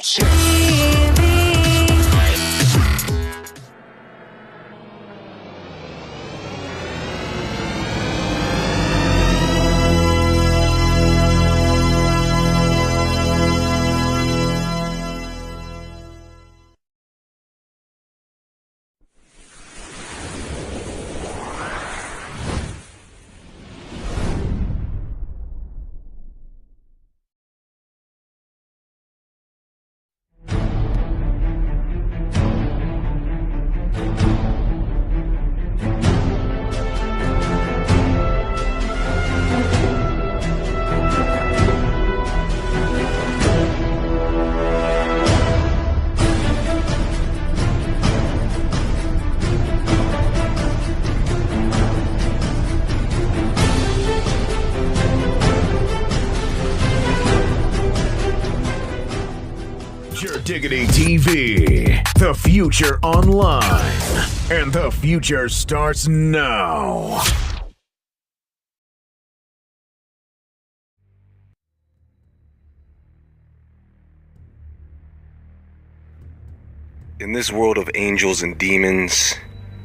future. Diggity TV, the future online, and the future starts now. In this world of angels and demons,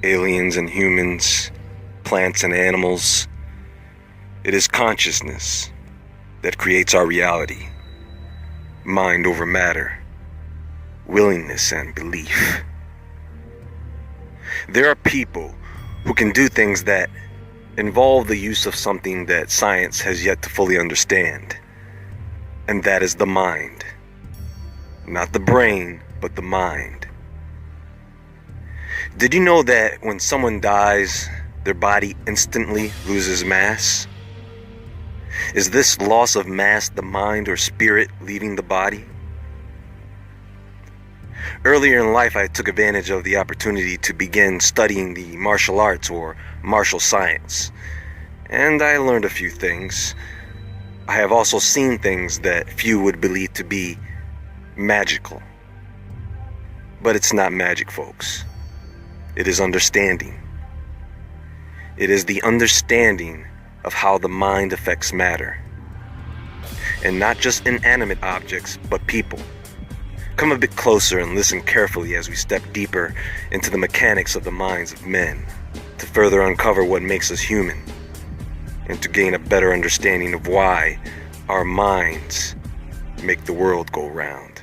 aliens and humans, plants and animals, it is consciousness that creates our reality. Mind over matter. Willingness and belief. There are people who can do things that involve the use of something that science has yet to fully understand, and that is the mind. Not the brain, but the mind. Did you know that when someone dies, their body instantly loses mass? Is this loss of mass the mind or spirit leaving the body? Earlier in life, I took advantage of the opportunity to begin studying the martial arts or martial science, and I learned a few things. I have also seen things that few would believe to be magical. But it's not magic, folks. It is understanding. It is the understanding of how the mind affects matter. And not just inanimate objects, but people. Come a bit closer and listen carefully as we step deeper into the mechanics of the minds of men, to further uncover what makes us human, and to gain a better understanding of why our minds make the world go round.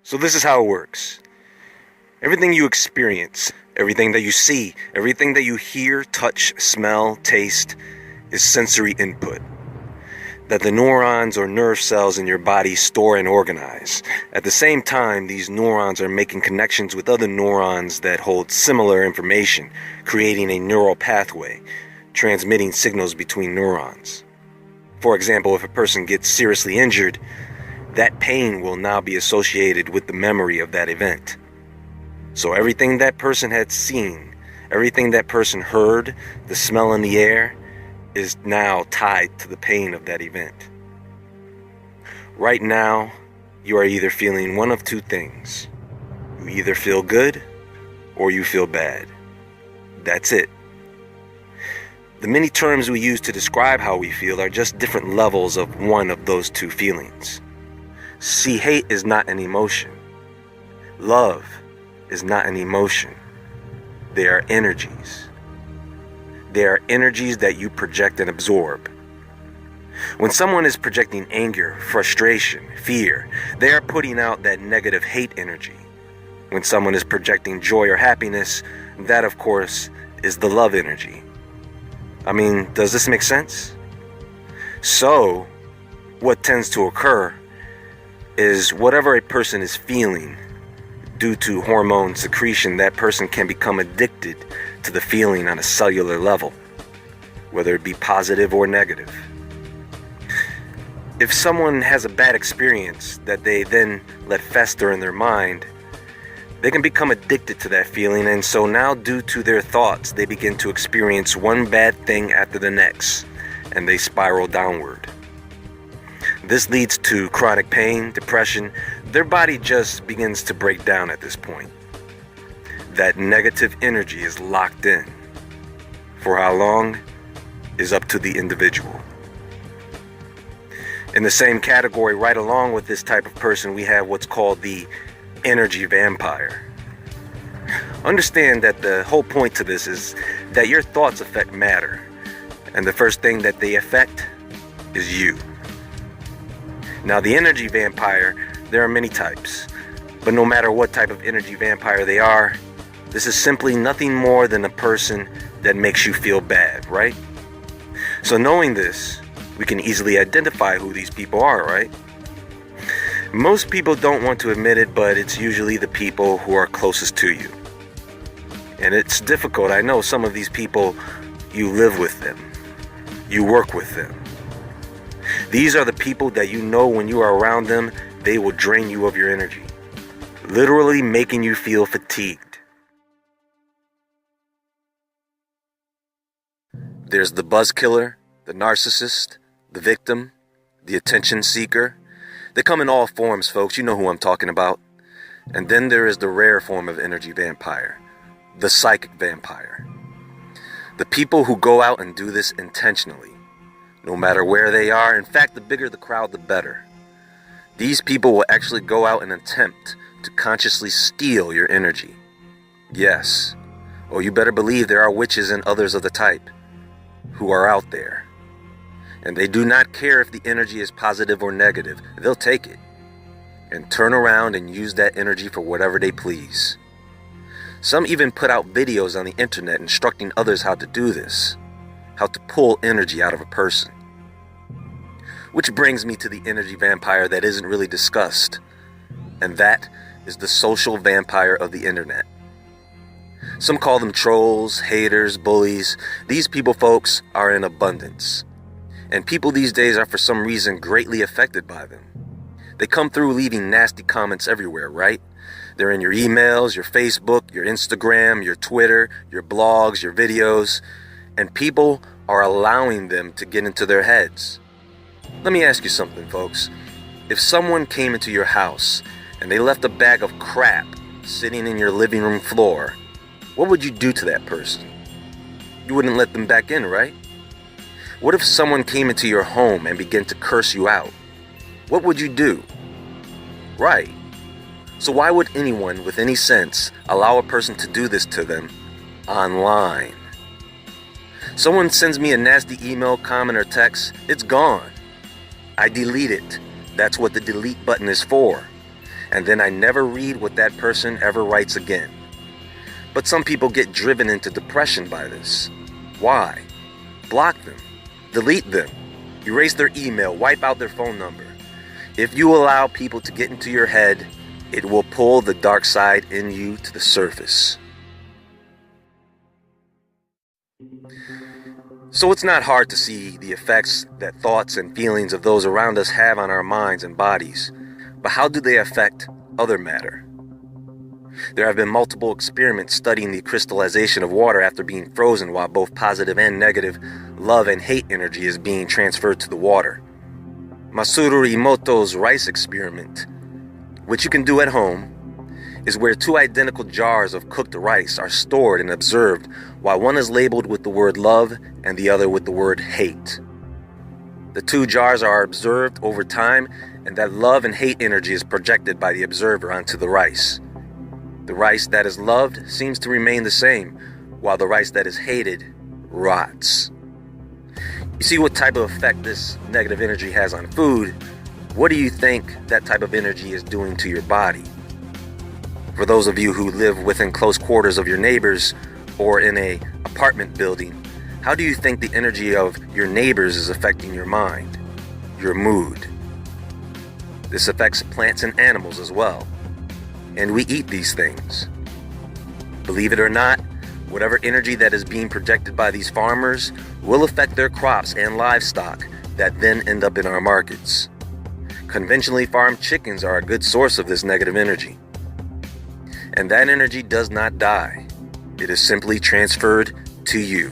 So this is how it works. Everything you experience, everything that you see, everything that you hear, touch, smell, taste, is sensory input that the neurons or nerve cells in your body store and organize. At the same time, these neurons are making connections with other neurons that hold similar information, creating a neural pathway, transmitting signals between neurons. For example, if a person gets seriously injured, that pain will now be associated with the memory of that event. So everything that person had seen, everything that person heard, the smell in the air, is now tied to the pain of that event. Right now, you are either feeling one of two things. You either feel good or you feel bad. That's it. The many terms we use to describe how we feel are just different levels of one of those two feelings. See, hate is not an emotion. Love is not an emotion. They are energies. They are energies that you project and absorb. When someone is projecting anger, frustration, fear, they are putting out that negative hate energy. When someone is projecting joy or happiness, that of course is the love energy. I mean, does this make sense? So, what tends to occur is whatever a person is feeling, due to hormone secretion, that person can become addicted to the feeling on a cellular level, whether it be positive or negative. If someone has a bad experience that they then let fester in their mind, they can become addicted to that feeling, and so now due to their thoughts, they begin to experience one bad thing after the next, and they spiral downward. This leads to chronic pain, depression. Their body just begins to break down at this point. That negative energy is locked in. For how long is up to the individual. In the same category, right along with this type of person, we have what's called the energy vampire. Understand that the whole point to this is that your thoughts affect matter, and the first thing that they affect is you. Now, the energy vampire, there are many types, but no matter what type of energy vampire they are, this is simply nothing more than a person that makes you feel bad, right? So knowing this, we can easily identify who these people are, right? Most people don't want to admit it, but it's usually the people who are closest to you. And it's difficult. I know some of these people, you live with them. You work with them. These are the people that you know when you are around them, they will drain you of your energy, literally making you feel fatigued. There's the buzz killer, the narcissist, the victim, the attention seeker. They come in all forms, folks. You know who I'm talking about. And then there is the rare form of energy vampire, the psychic vampire. The people who go out and do this intentionally, no matter where they are. In fact, the bigger the crowd, the better. These people will actually go out and attempt to consciously steal your energy. Yes. Oh, you better believe there are witches and others of the type who are out there. And they do not care if the energy is positive or negative. They'll take it and turn around and use that energy for whatever they please. Some even put out videos on the internet instructing others how to do this, how to pull energy out of a person. Which brings me to the energy vampire that isn't really discussed, and that is the social vampire of the internet. Some call them trolls, haters, bullies. These people, folks, are in abundance. And people these days are for some reason greatly affected by them. They come through leaving nasty comments everywhere, right? They're in your emails, your Facebook, your Instagram, your Twitter, your blogs, your videos, and people are allowing them to get into their heads. Let me ask you something, folks. If someone came into your house and they left a bag of crap sitting in your living room floor, what would you do to that person? You wouldn't let them back in, right? What if someone came into your home and began to curse you out? What would you do? Right. So why would anyone with any sense allow a person to do this to them online? Someone sends me a nasty email, comment, or text, it's gone. I delete it. That's what the delete button is for. And then I never read what that person ever writes again. But some people get driven into depression by this. Why? Block them. Delete them. Erase their email. Wipe out their phone number. If you allow people to get into your head, it will pull the dark side in you to the surface. So it's not hard to see the effects that thoughts and feelings of those around us have on our minds and bodies. But how do they affect other matter? There have been multiple experiments studying the crystallization of water after being frozen, while both positive and negative love and hate energy is being transferred to the water. Masaru Emoto's rice experiment, which you can do at home, is where two identical jars of cooked rice are stored and observed, while one is labeled with the word love and the other with the word hate. The two jars are observed over time, and that love and hate energy is projected by the observer onto the rice. The rice that is loved seems to remain the same, while the rice that is hated rots. You see what type of effect this negative energy has on food. What do you think that type of energy is doing to your body? For those of you who live within close quarters of your neighbors or in an apartment building, how do you think the energy of your neighbors is affecting your mind, your mood? This affects plants and animals as well. And we eat these things. Believe it or not, whatever energy that is being projected by these farmers will affect their crops and livestock that then end up in our markets. Conventionally farmed chickens are a good source of this negative energy. And that energy does not die. It is simply transferred to you.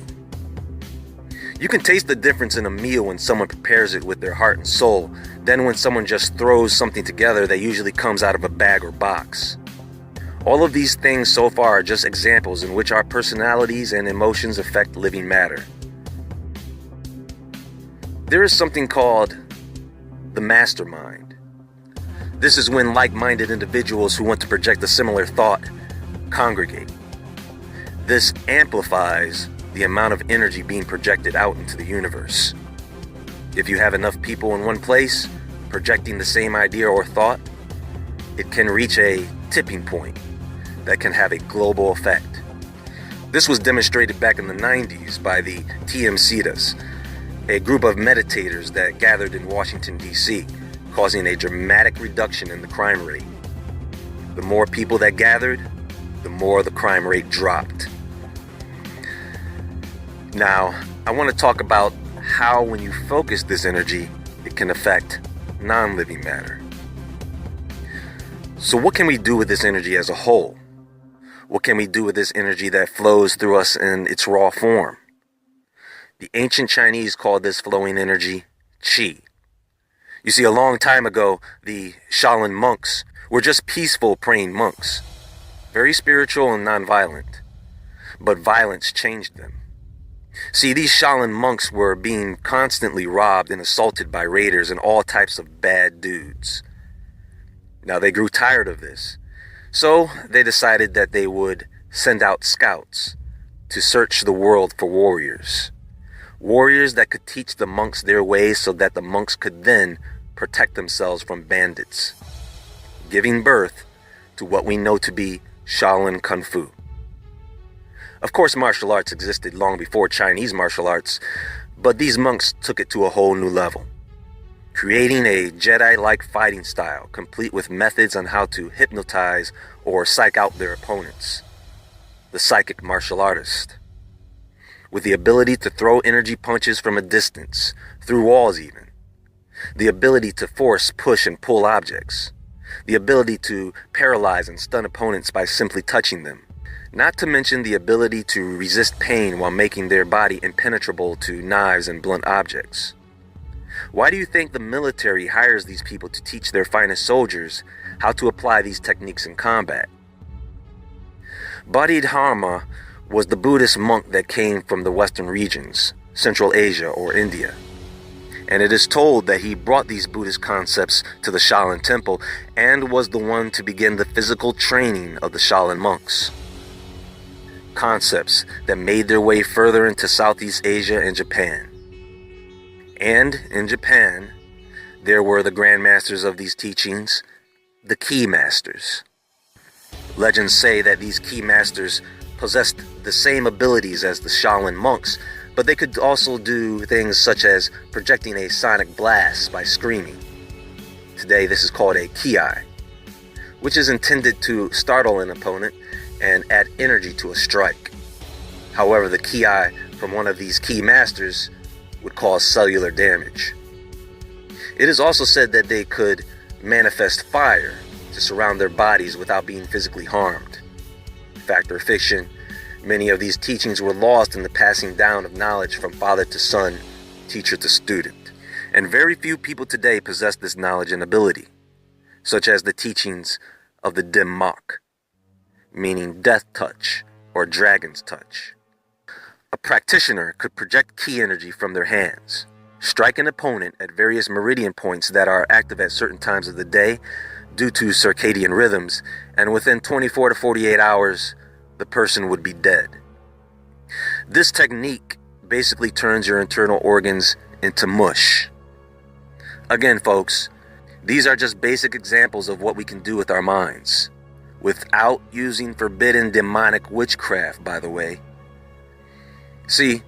You can taste the difference in a meal when someone prepares it with their heart and soul than when someone just throws something together that usually comes out of a bag or box. All of these things so far are just examples in which our personalities and emotions affect living matter. There is something called the mastermind. This is when like-minded individuals who want to project a similar thought congregate. This amplifies the amount of energy being projected out into the universe. If you have enough people in one place projecting the same idea or thought, it can reach a tipping point that can have a global effect. This was demonstrated back in the 90s by the TMCitas, a group of meditators that gathered in Washington, D.C., causing a dramatic reduction in the crime rate. The more people that gathered, the more the crime rate dropped. Now, I want to talk about how when you focus this energy, it can affect non-living matter. So what can we do with this energy as a whole? What can we do with this energy that flows through us in its raw form? The ancient Chinese called this flowing energy qi. You see, a long time ago, the Shaolin monks were just peaceful praying monks, very spiritual and nonviolent, but violence changed them. See, these Shaolin monks were being constantly robbed and assaulted by raiders and all types of bad dudes. Now they grew tired of this, so they decided that they would send out scouts to search the world for warriors. Warriors that could teach the monks their ways so that the monks could then protect themselves from bandits, giving birth to what we know to be Shaolin Kung Fu. Of course, martial arts existed long before Chinese martial arts, but these monks took it to a whole new level, creating a Jedi-like fighting style, complete with methods on how to hypnotize or psych out their opponents. The psychic martial artist, with the ability to throw energy punches from a distance, through walls even. The ability to force, push, and pull objects. The ability to paralyze and stun opponents by simply touching them. Not to mention the ability to resist pain while making their body impenetrable to knives and blunt objects. Why do you think the military hires these people to teach their finest soldiers how to apply these techniques in combat? Bodhidharma was the Buddhist monk that came from the Western regions, Central Asia or India. And it is told that he brought these Buddhist concepts to the Shaolin Temple and was the one to begin the physical training of the Shaolin monks. Concepts that made their way further into Southeast Asia and Japan. And in Japan, there were the grandmasters of these teachings, the Ki Masters. Legends say that these Ki Masters possessed the same abilities as the Shaolin monks, but they could also do things such as projecting a sonic blast by screaming. Today, this is called a Ki-Ai, which is intended to startle an opponent and add energy to a strike. However, the Ki-Ai from one of these Ki Masters would cause cellular damage. It is also said that they could manifest fire to surround their bodies without being physically harmed. Fact or fiction, many of these teachings were lost in the passing down of knowledge from father to son, teacher to student. And very few people today possess this knowledge and ability, such as the teachings of the Dim Mak, meaning death touch or dragon's touch. A practitioner could project ki energy from their hands, strike an opponent at various meridian points that are active at certain times of the day due to circadian rhythms, and within 24 to 48 hours, the person would be dead. This technique basically turns your internal organs into mush. Again, folks, these are just basic examples of what we can do with our minds, without using forbidden demonic witchcraft, by the way. See,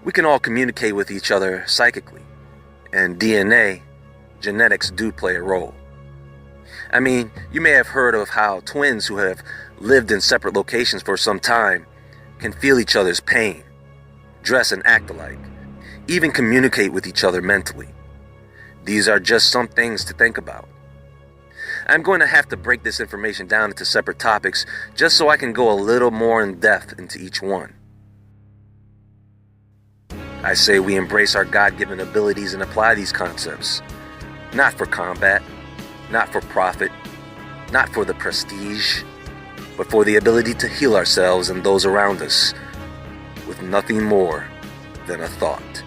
we can all communicate with each other psychically, and DNA, genetics do play a role. I mean, you may have heard of how twins who have lived in separate locations for some time can feel each other's pain, dress and act alike, even communicate with each other mentally. These are just some things to think about. I'm going to have to break this information down into separate topics just so I can go a little more in depth into each one. I say we embrace our God-given abilities and apply these concepts, not for combat, not for profit, not for the prestige, but for the ability to heal ourselves and those around us with nothing more than a thought.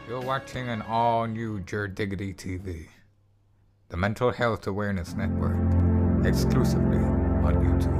You're watching an all-new Jerdiggity TV, the Mental Health Awareness Network, exclusively on YouTube.